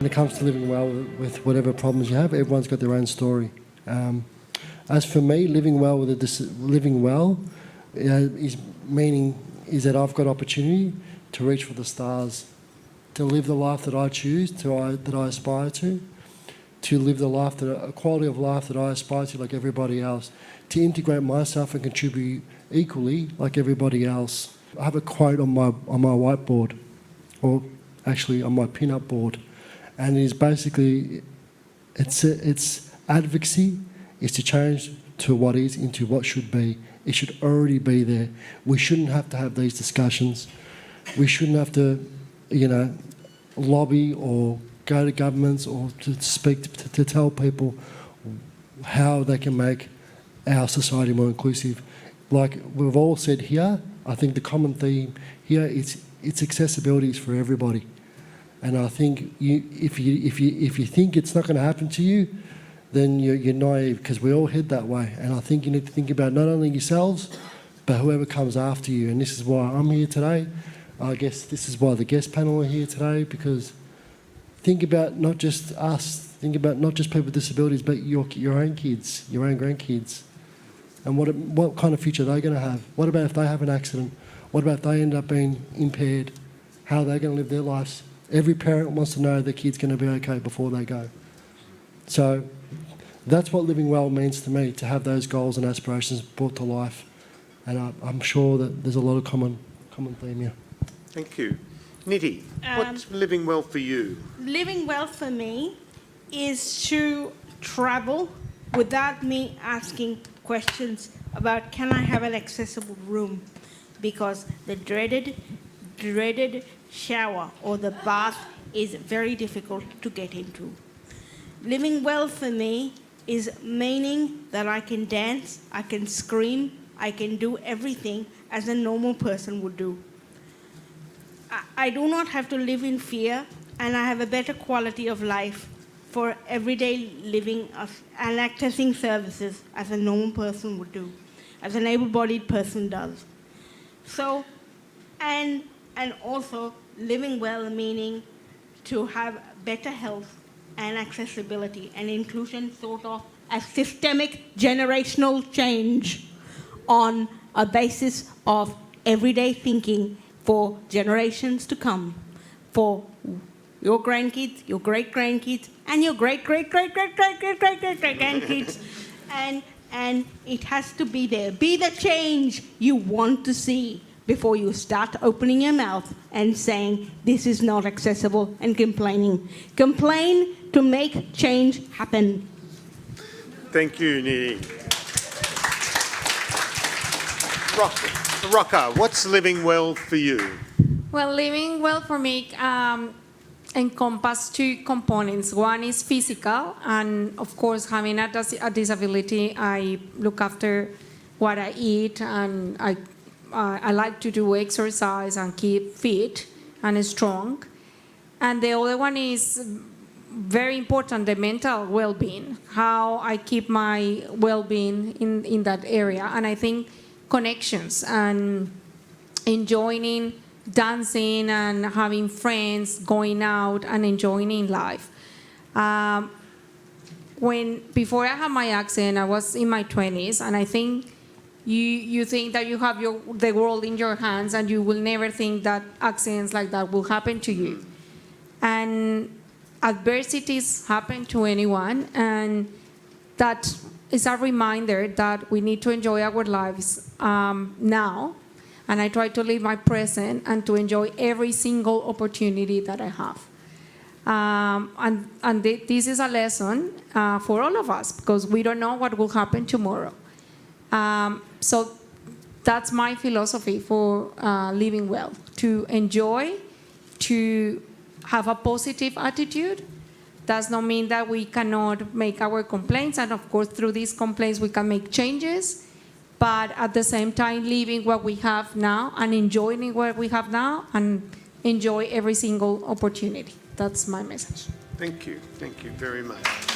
When it comes to living well with whatever problems you have, everyone's got their own story. As for me, living well is that I've got opportunity to reach for the stars, to live the life that I choose, that I aspire to live the life a quality of life that I aspire to, like everybody else, to integrate myself and contribute equally, like everybody else. I have a quote on my whiteboard, or actually on my pin-up board, and it is basically, it's advocacy is to change to what is into what should be. It should already be there. We shouldn't have to have these discussions. We shouldn't have to, lobby or go to governments or to speak to tell people how they can make our society more inclusive. Like we've all said here, I think the common theme here is it's accessibility for everybody. And I think if you think it's not going to happen to you, then you're naive, because we all head that way. And I think you need to think about not only yourselves, but whoever comes after you. And this is why I'm here today. I guess this is why the guest panel are here today, because think about not just us, think about not just people with disabilities, but your own kids, your own grandkids. And what kind of future are they going to have? What about if they have an accident? What about if they end up being impaired? How are they going to live their lives? Every parent wants to know their kid's going to be okay before they go. So that's what living well means to me, to have those goals and aspirations brought to life. And I'm sure that there's a lot of common theme here. Thank you. Nidhi, what's living well for you? Living well for me is to travel without me asking questions about, can I have an accessible room? Because the dreaded shower or the bath is very difficult to get into. Living well for me is meaning that I can dance, I can scream, I can do everything as a normal person would do. I do not have to live in fear, and I have a better quality of life for everyday living and accessing services as a normal person would do, as an able-bodied person does. So, and also living well meaning to have better health and accessibility and inclusion, sort of a systemic generational change on a basis of everyday thinking for generations to come, for your grandkids, your great-grandkids, and your great-great-great-great-great-great-great-great-grandkids. And it has to be there. Be the change you want to see before you start opening your mouth and saying, this is not accessible, and complaining. Complain to make change happen. Thank you, Nidhi. Rocca, what's living well for you? Well, living well for me encompasses two components. One is physical, and of course, having a disability, I look after what I eat, and I like to do exercise and keep fit and strong. And the other one is very important, the mental well-being, how I keep my well-being in that area. And I think connections and enjoying dancing and having friends, going out and enjoying life. Before I had my accident, I was in my 20s, and I think you think that you have the world in your hands, and you will never think that accidents like that will happen to you. And adversities happen to anyone, and that is a reminder that we need to enjoy our lives now. And I try to live my present and to enjoy every single opportunity that I have. This is a lesson for all of us, because we don't know what will happen tomorrow. So that's my philosophy for living well, to enjoy, to have a positive attitude. Does not mean that we cannot make our complaints, and of course through these complaints we can make changes, but at the same time living what we have now and enjoying what we have now and enjoy every single opportunity. That's my message. Thank you very much.